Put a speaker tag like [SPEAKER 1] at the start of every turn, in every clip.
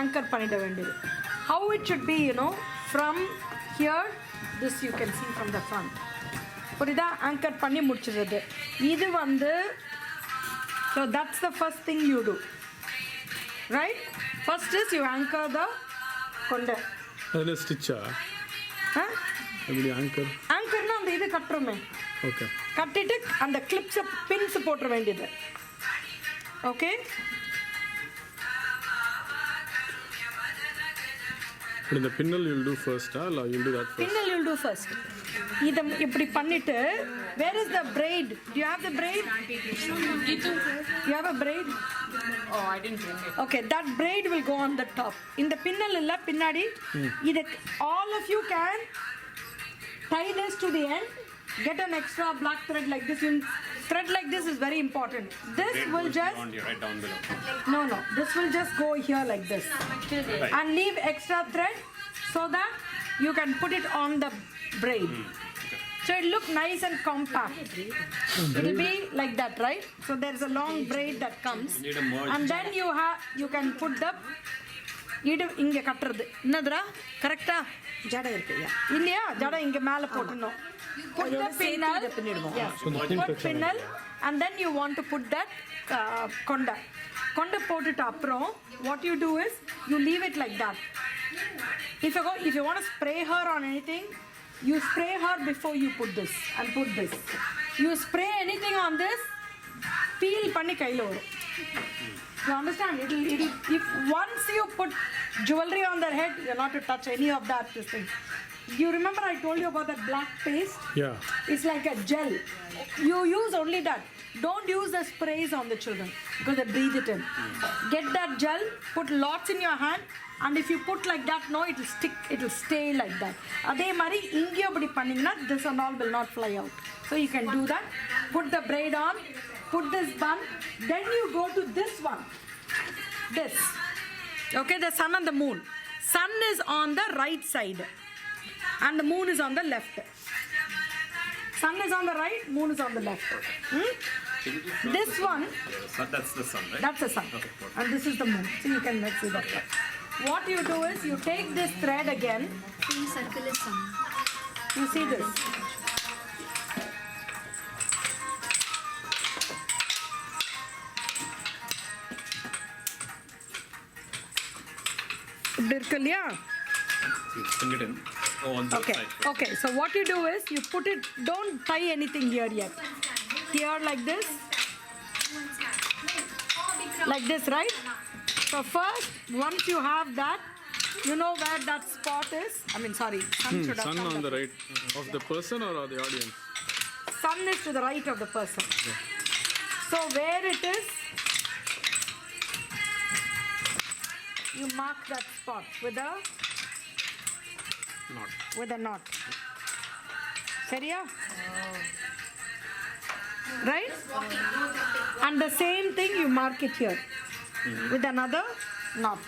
[SPEAKER 1] anchor பண்ணிட வேண்டியது. How it should be, from here, this you can see from the front. புரியுதா? anchor பண்ணி முடிச்சிடுறது. இது வந்து, so that's the first thing you do. Right? First is you anchor the கொண்டை.
[SPEAKER 2] அதில் ஸ்டிச்சா? எப்படி anchor?
[SPEAKER 1] anchorனா அந்த இது கட்டுறோமே.
[SPEAKER 2] ஓகே.
[SPEAKER 1] கட்டிட்டு அந்த கிளிப்ஸை பின்ஸ் போட்டுற வேண்டியது. ஓகே.
[SPEAKER 2] இந்த பின்னல் you'll do first or you'll do that first?
[SPEAKER 1] பின்னல் you'll do first. இதை இப்படி பண்ணிட்டு, where is the braid? Do you have the braid? You have a braid?
[SPEAKER 3] Oh, I didn't bring it.
[SPEAKER 1] Okay, that braid will go on the top. இந்த பின்னல் இல்ல பின்னாடி, இது all of you can tie this to the end. Get an extra black thread like this. Thread like this is very important. This will just
[SPEAKER 4] right down below.
[SPEAKER 1] no. This will just go here like this,
[SPEAKER 4] Right.
[SPEAKER 1] and leave extra thread so that you can put it on the braid. So it look nice and compact. It will be like that, right? So there is a long braid that comes,
[SPEAKER 4] need a merge.
[SPEAKER 1] and then you can put the இது இங்க கட்டறது. என்னதுடா? கரெக்ட்டா? ஜடை இருக்குயா? இல்லையா? ஜடை இங்க மேல போடணும். Put the pinnal. Yes. Put pinnal, and then you want to put that konda. Konda போட்டுட்டு அப்புறம் what you do is you leave it like that. If you want to spray her on anything, you spray her before you put this and put this. You spray anything on this, peel பண்ணி கையில வரும். You understand? If once you put jewelry on their head, you're not to touch any of that. This thing. You remember I told you about that black paste?
[SPEAKER 2] Yeah.
[SPEAKER 1] It's like a gel. You use only that. Don't use the sprays on the children because they breathe it in. Get that gel, put lots in your hand, and if you put like that, no, it will stick, it will stay like that. அதே மாதிரி இங்கே அப்படி பண்ணீங்கன்னா this and all will not fly out. So you can do that. Put the braid on, put this bun, then you go to this one. This. Okay, the sun and the moon. Sun is on the right side and the moon is on the left. Sun is on the right, moon is on the left. This one,
[SPEAKER 4] That's the sun, right?
[SPEAKER 1] that's the sun.
[SPEAKER 4] Okay, perfect.
[SPEAKER 1] And this is the moon. So you can see that. What you do is you take this thread again.
[SPEAKER 5] Same circle is sun.
[SPEAKER 1] You see this. இப்படி இருக்கு இல்லையா?
[SPEAKER 4] Bring it in. Oh, on the
[SPEAKER 1] Okay.
[SPEAKER 4] side.
[SPEAKER 1] Okay. So what you do is you put it. Don't tie anything here yet. Here like this. Like this, right? So first, once you have that, you know where that spot is. I mean, sorry, sun should have
[SPEAKER 2] Sun
[SPEAKER 1] come
[SPEAKER 2] on
[SPEAKER 1] that
[SPEAKER 2] the
[SPEAKER 1] way.
[SPEAKER 2] right of the person or the audience?
[SPEAKER 1] Sun is to the right of the person. So where it is, you mark that spot with a knot. Seriya? Right? And the same thing you mark it here with another knot.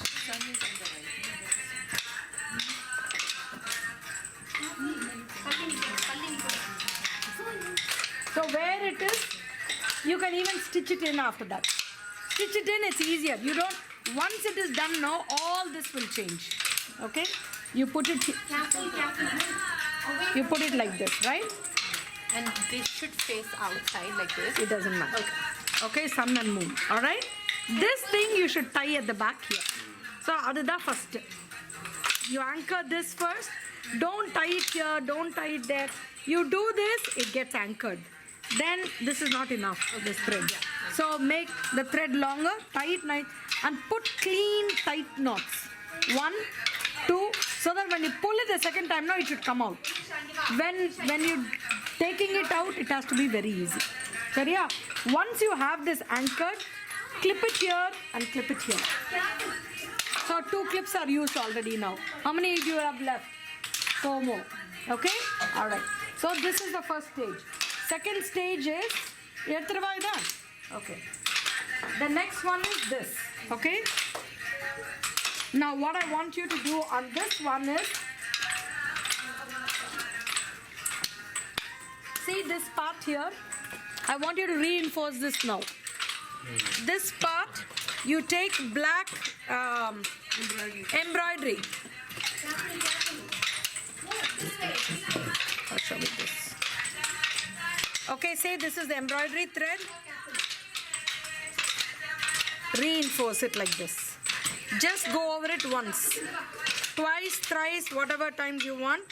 [SPEAKER 1] So where it is, you can even stitch it in after that. Stitch it in, it's easier. You don't, once it is done now, all this will change. Okay? You put it, you put it like this, right?
[SPEAKER 3] And this should face outside like this.
[SPEAKER 1] It doesn't matter. Okay, sun and moon. Alright? This thing you should tie at the back here. So, that's first. You anchor this first. Don't tie it here, don't tie it there. You do this, it gets anchored. Then this is not enough, this thread. So make the thread longer, tie it nice, and put clean tight knots. 1, 2, so that when you pull it the second time now, it should come out. When you taking it out, it has to be very easy. So yeah, once you have this anchored, clip it here and clip it here. So 2 clips are used already now. How many do you have left? 4 more. Okay? Alright. So this is the first stage. Second stage is okay. The next one is this. Okay? Now what I want you to do on this one is, see this part here? I want you to reinforce this now. This part, you take black Embroidery. I'll show you this. Okay, say this is the embroidery thread. Reinforce it like this. Just go over it once. Twice, thrice, whatever times you want.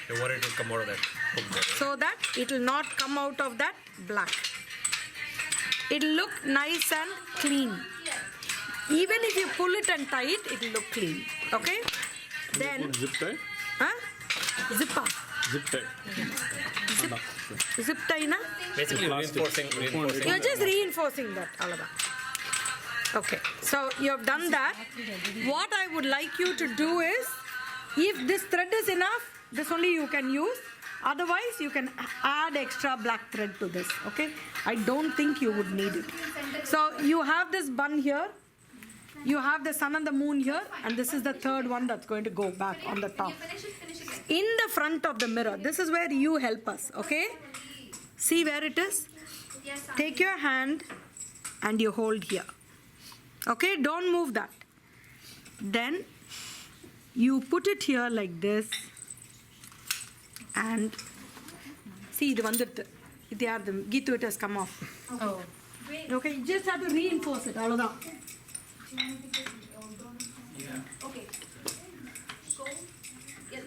[SPEAKER 4] You want it to come out of that hook there, right?
[SPEAKER 1] So that it will not come out of that black. It will look nice and clean. Even if you pull it and tie it, it will look clean. Okay? Then,
[SPEAKER 2] Zip tie?
[SPEAKER 1] huh? Zipper.
[SPEAKER 2] Zip tie.
[SPEAKER 1] Zip tie na?
[SPEAKER 4] Basically reinforcing.
[SPEAKER 1] You're just reinforcing that. All of that. Okay. So you have done that. What I would like you to do is, if this thread is enough, this only you can use. Otherwise, you can add extra black thread to this. Okay? I don't think you would need it. So you have this bun here. You have the sun and the moon here, and this is the third one that's going to go back on the top. In the front of the mirror, this is where you help us, okay? See where it is? Take your hand and you hold here. Okay, don't move that. Then you put it here like this, and see, it Gitu, it has come off.
[SPEAKER 3] Oh.
[SPEAKER 1] Okay, you just have to reinforce it. All of that.
[SPEAKER 5] Okay. Go. Yes.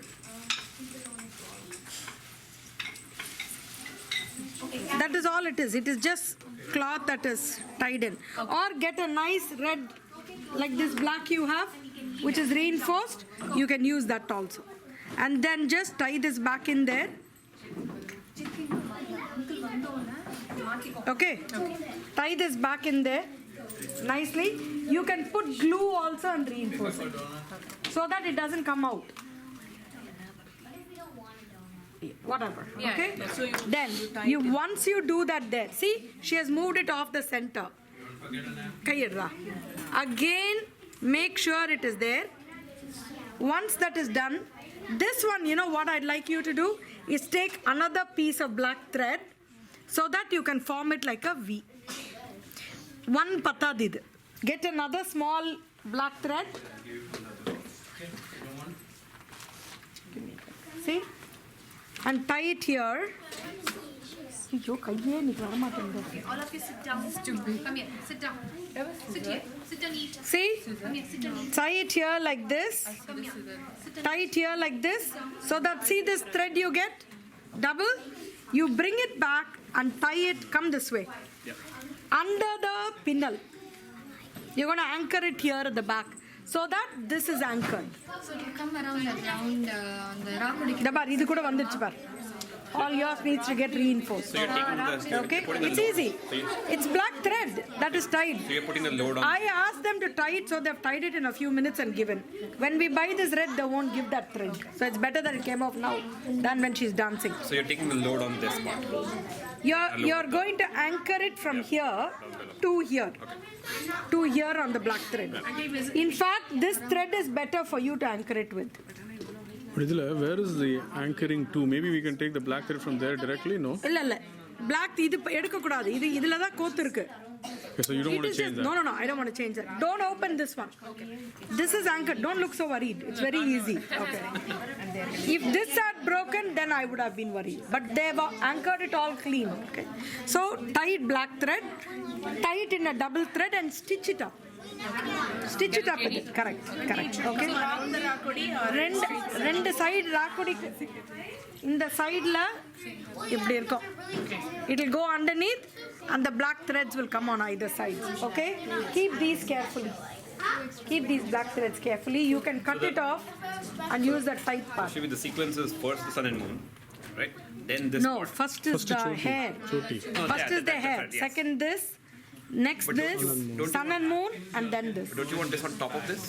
[SPEAKER 1] That is all it is. It is just cloth that is tied in. Or get a nice red, like this black you have, which is reinforced. You can use that also. And then just tie this back in there. Okay. Tie this back in there nicely. You can put glue also and reinforce it so that it doesn't come out. Whatever. Okay.
[SPEAKER 3] So
[SPEAKER 1] Then you once you do that there, see, she has moved it off the center. Again, make sure it is there. Once that is done, this one, you know what I'd like you to do is take another piece of black thread so that you can form it like a V. One pata did. Get another small black thread. See? And tie it here.
[SPEAKER 5] All of you sit down. Come here. Sit down. Sit here. Sit down. Eat.
[SPEAKER 1] See?
[SPEAKER 5] Come here. Sit down. Eat.
[SPEAKER 1] Tie it here like this.
[SPEAKER 5] Come here. Sit down.
[SPEAKER 1] Tie it here like this. So that, see this thread you get? Double. You bring it back and tie it, come this way.
[SPEAKER 4] Yeah.
[SPEAKER 1] Under the pinnal. You're going to anchor it here at the back so that this is anchored.
[SPEAKER 5] So you come around on the Rakudi.
[SPEAKER 1] Dabar, idu kuda vandiruchu par. All yours needs to get reinforced.
[SPEAKER 4] So you're taking the.
[SPEAKER 1] Okay?
[SPEAKER 4] You're putting the
[SPEAKER 1] It's
[SPEAKER 4] load.
[SPEAKER 1] easy. It's black thread that is tied.
[SPEAKER 4] So you're putting the load on.
[SPEAKER 1] I asked them to tie it, so they've tied it in a few minutes and given. When we buy this red, they won't give that thread. So it's better that it came off now than when she's dancing.
[SPEAKER 4] So you're taking the load on this part.
[SPEAKER 1] You're going to anchor it from here to here. To here on the black thread. In fact, this thread is better for you to anchor it with.
[SPEAKER 2] But idhula, where is the anchoring to? Maybe we can take the black thread from there directly, no?
[SPEAKER 1] இல்ல black இது எடுக்க கூடாது. இதுல தான் கோத்து இருக்கு.
[SPEAKER 2] Okay, so you don't want to change that?
[SPEAKER 1] No, I don't want to change that. Don't open this one. Okay. This is anchored. Don't look so worried. It's very easy. Okay. If this had broken, then I would have been worried. But they've anchored it all clean. Okay. So tie it black thread, tie it in a double thread and stitch it up. Stitch it up with it. Correct. Okay. ரெண்டு side ராக்குடி இந்த sideல இப்படி இருக்கும். It will go underneath and the black threads will come on either side. Okay? Keep these carefully. Keep these black threads carefully. You can cut it off and use that tight part.
[SPEAKER 4] Should be the sequence is first the sun and moon, right? Then this
[SPEAKER 1] No,
[SPEAKER 4] part.
[SPEAKER 1] first is the hair.
[SPEAKER 2] Choti.
[SPEAKER 1] First is the hair.
[SPEAKER 4] Yes.
[SPEAKER 1] Second this. Next
[SPEAKER 4] But
[SPEAKER 1] this.
[SPEAKER 4] don't you
[SPEAKER 1] Sun and moon. And then this.
[SPEAKER 4] But don't you want this on top of this?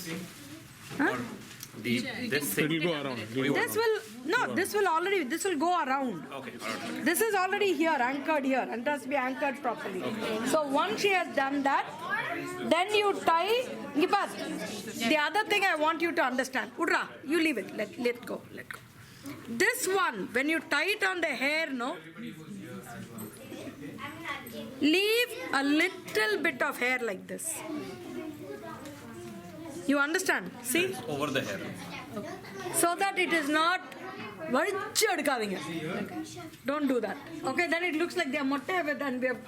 [SPEAKER 1] Huh?
[SPEAKER 4] Or this
[SPEAKER 2] It will go around.
[SPEAKER 1] This will go around.
[SPEAKER 4] Okay, alright.
[SPEAKER 1] This is already here, anchored here, and it has to be anchored properly. So once she has done that, then you tie. The other thing I want you to understand, Udra, you leave it. Let go. This one, when you tie it on the hair, no, leave a little bit of hair like this. You understand? See?
[SPEAKER 4] Over the hair.
[SPEAKER 1] So that it is not valichu edukadinga. Don't do that. Okay, then it looks like they are motte with and we have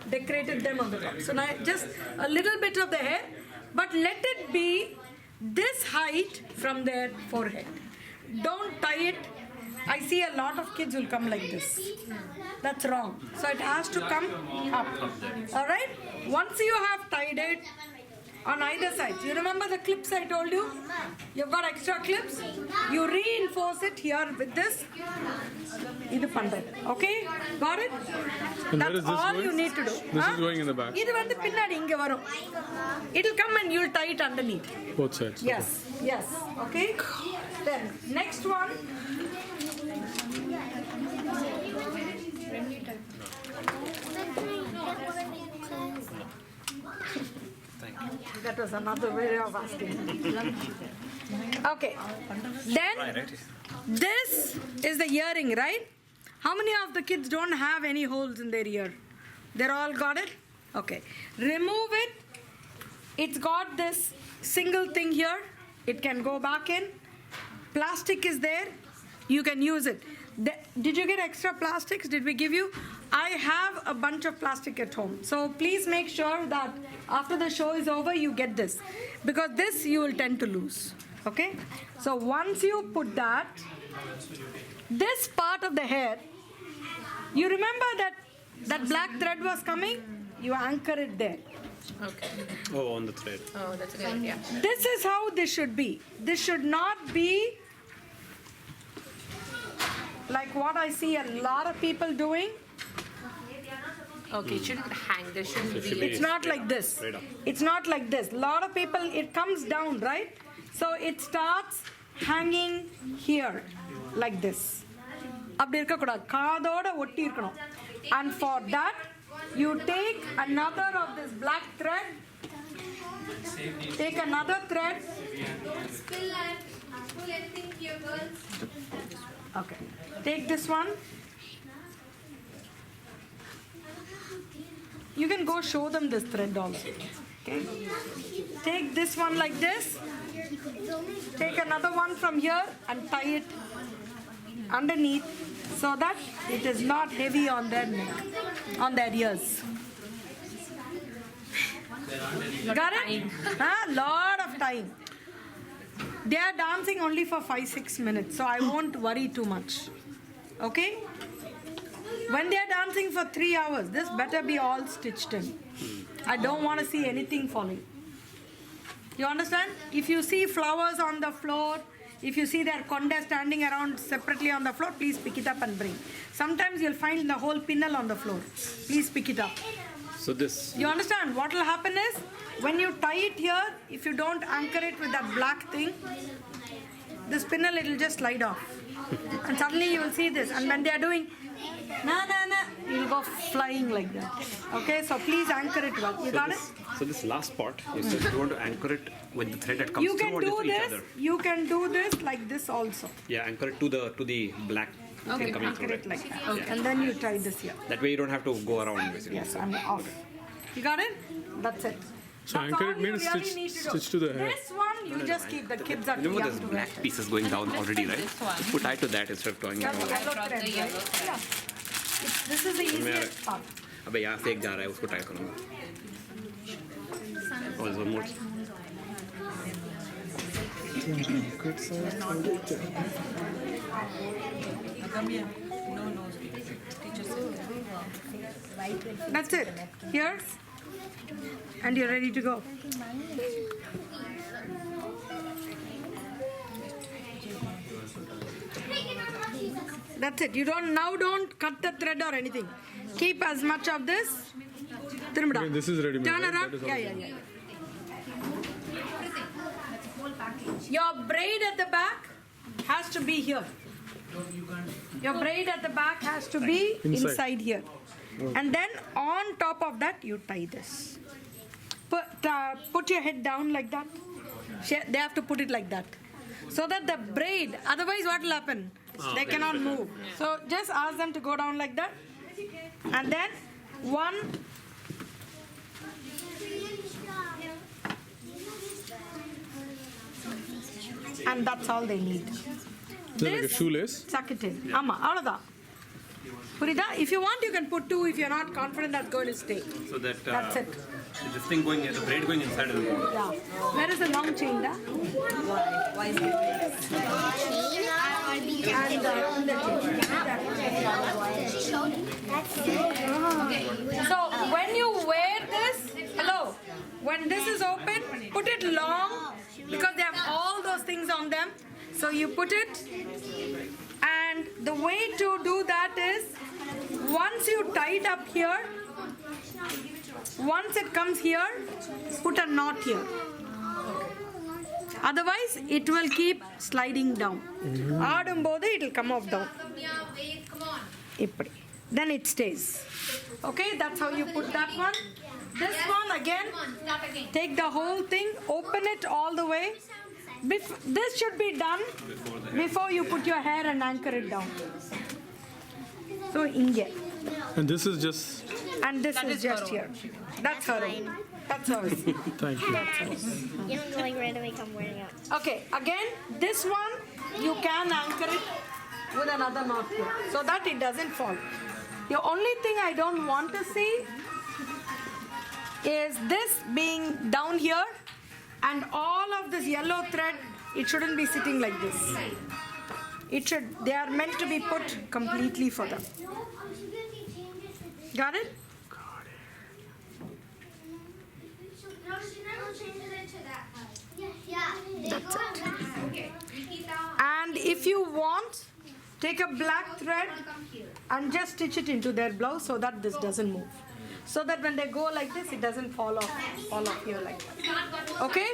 [SPEAKER 1] decorated them on the top. So now just a little bit of the hair, but let it be this height from their forehead. Don't tie it. I see a lot of kids will come like this. That's wrong. So it has to come up. Alright? Once you have tied it on either side, you remember the clips I told you? You've got extra clips. You reinforce it here with this. Idu pandrat. Okay? Got it?
[SPEAKER 2] And where
[SPEAKER 1] That's
[SPEAKER 2] is this
[SPEAKER 1] all
[SPEAKER 2] going?
[SPEAKER 1] you need to do.
[SPEAKER 2] This is going in the back.
[SPEAKER 1] Idu vandu pinnadi inga varum. It'll come and you'll tie it underneath.
[SPEAKER 2] Both sides.
[SPEAKER 1] Yes, yes. Okay? Then, next one. That was another way of asking. Okay. Then, this is the earring, right? How many of the kids don't have any holes in their ear? They're all got it? Okay. Remove it. It's got this single thing here. It can go back in. Plastic is there. You can use it. Did you get extra plastics? Did we give you? I have a bunch of plastic at home. So please make sure that after the show is over, you get this. Because this you will tend to lose. Okay? So once you put that, this part of the hair, you remember that black thread was coming? You anchor it there.
[SPEAKER 3] Okay.
[SPEAKER 4] Oh, on the thread.
[SPEAKER 3] Oh, that's a good idea.
[SPEAKER 1] This is how this should be. This should not be like what I see a lot of people doing.
[SPEAKER 3] Okay, it shouldn't hang. There shouldn't be.
[SPEAKER 1] It's not like this.
[SPEAKER 4] Straight up.
[SPEAKER 1] It's not like this. A lot of people, it comes down, right? So it starts hanging here, like this. அப்படி இருக்கக்கூடாது காதோட ஒட்டி இருக்கணும். And for that, you take another of this black thread. Take another thread.
[SPEAKER 5] Spill anything here, girls.
[SPEAKER 1] Okay. Take this one. You can go show them this thread also. Okay. Take this one like this. Take another one from here and tie it underneath so that it is not heavy on their neck, on their ears. Got it? Lot of time. They are dancing only for 5-6 minutes, so I won't worry too much. Okay? When they are dancing for 3 hours, this better be all stitched in. I don't want to see anything falling. You understand? If you see flowers on the floor, if you see their conda standing around separately on the floor, please pick it up and bring. Sometimes you'll find the whole pinnal on the floor. Please pick it up.
[SPEAKER 4] So this.
[SPEAKER 1] You understand? What will happen is, when you tie it here, if you don't anchor it with that black thing, the spindle, it will just slide off. And suddenly you will see this. And when they are doing, na, you will go flying like that. Okay, so please anchor it well. You got it?
[SPEAKER 4] So this last part, you said you want to anchor it with the thread that comes
[SPEAKER 1] You can
[SPEAKER 4] through or
[SPEAKER 1] do
[SPEAKER 4] just each
[SPEAKER 1] this.
[SPEAKER 4] other?
[SPEAKER 1] You can do this like this also.
[SPEAKER 4] Yeah, anchor it to the black thing coming
[SPEAKER 1] Anchor
[SPEAKER 4] through,
[SPEAKER 1] it
[SPEAKER 4] right?
[SPEAKER 1] like that. And then you tie this here.
[SPEAKER 4] That way you don't have to go around basically.
[SPEAKER 1] Yes, I'm off. You got it? That's it.
[SPEAKER 2] So
[SPEAKER 1] That's
[SPEAKER 2] anchor
[SPEAKER 1] all
[SPEAKER 2] it
[SPEAKER 1] you
[SPEAKER 2] means
[SPEAKER 1] really need to do.
[SPEAKER 2] stitch to the hair.
[SPEAKER 1] This one, you just keep. The kids are too
[SPEAKER 4] Remember
[SPEAKER 1] young
[SPEAKER 4] there's
[SPEAKER 1] to wear.
[SPEAKER 4] black pieces going down already, right?
[SPEAKER 3] This one.
[SPEAKER 4] Just put tie to that instead of tying it
[SPEAKER 1] That's
[SPEAKER 4] around.
[SPEAKER 1] yellow
[SPEAKER 3] brought
[SPEAKER 1] thread,
[SPEAKER 3] the yellow
[SPEAKER 1] right?
[SPEAKER 3] thread.
[SPEAKER 1] Yeah. This is the easiest part.
[SPEAKER 4] अबे यहाँ से एक जा रहा है उसको tie करूँगा. और one more.
[SPEAKER 1] That's it. Here. And you're ready to go. That's it. You don't cut the thread or anything. Keep as much of this. Tirumda.
[SPEAKER 2] Okay, this is ready-made,
[SPEAKER 1] Turn
[SPEAKER 2] right?
[SPEAKER 1] around.
[SPEAKER 2] That is
[SPEAKER 1] Yeah. Your braid at the back has to be here. Your braid at the back has to be inside here. And then on top of that, you tie this. Put your head down like that. They have to put it like that. So that the braid, otherwise what will happen? They cannot move. So just ask them to go down like that. And then and that's all they need.
[SPEAKER 2] Is that like a shoelace?
[SPEAKER 1] Suck it in. Amma, avladhaan. Purida, if you want, you can put 2 if you're not confident that's going to stay.
[SPEAKER 4] So that
[SPEAKER 1] That's it.
[SPEAKER 4] this thing going, the braid going inside of the moon.
[SPEAKER 1] Yeah. Where is the long chain? Da?
[SPEAKER 3] Why is it?
[SPEAKER 1] And the chain. So when you wear this, hello, when this is open, put it long because they have all those things on them. So you put it, and the way to do that is once you tie it up here, once it comes here, put a knot here. Otherwise, it will keep sliding down. Aadumbodhu it will come off down. Ippadi. Then it stays. Okay, that's how you put that one. This one again, take the whole thing, open it all the way. This should be done before you put your hair and anchor it down. So inge.
[SPEAKER 2] And this is just.
[SPEAKER 1] And this is just here. That's her own. That's hers.
[SPEAKER 2] Thank you.
[SPEAKER 6] You don't go like right away come wearing it.
[SPEAKER 1] Okay, again, this one you can anchor it with another knot here so that it doesn't fall. The only thing I don't want to see is this being down here and all of this yellow thread, it shouldn't be sitting like this. They are meant to be put completely for them. Got it? That's it. And if you want, take a black thread and just stitch it into their blouse so that this doesn't move. So that when they go like this, it doesn't fall off here like that. Okay?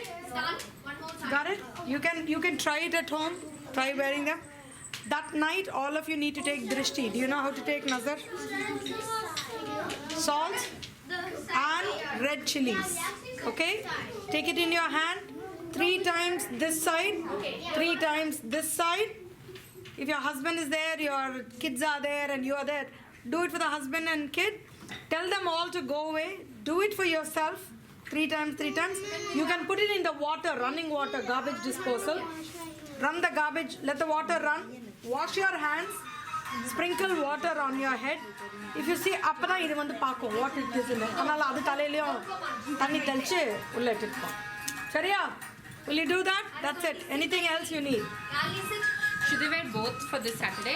[SPEAKER 1] Got it? You can try it at home. Try wearing them. That night, all of you need to take drishti. Do you know how to take nazar? Salt and red chilies. Okay? Take it in your hand. 3 times this side, 3 times this side. If your husband is there, your kids are there, and you are there, do it for the husband and kid. Tell them all to go away. Do it for yourself. 3 times, 3 times. You can put it in the water, running water, garbage disposal. Run the garbage, let the water run. Wash your hands. Sprinkle water on your head. If you see, apna idu vandu paako what it is in it. Anala adu thalailayum thanni telichu ulla ittittu. Sariya? Will you do that? That's it. Anything else you need?
[SPEAKER 3] Should they wear both for this Saturday?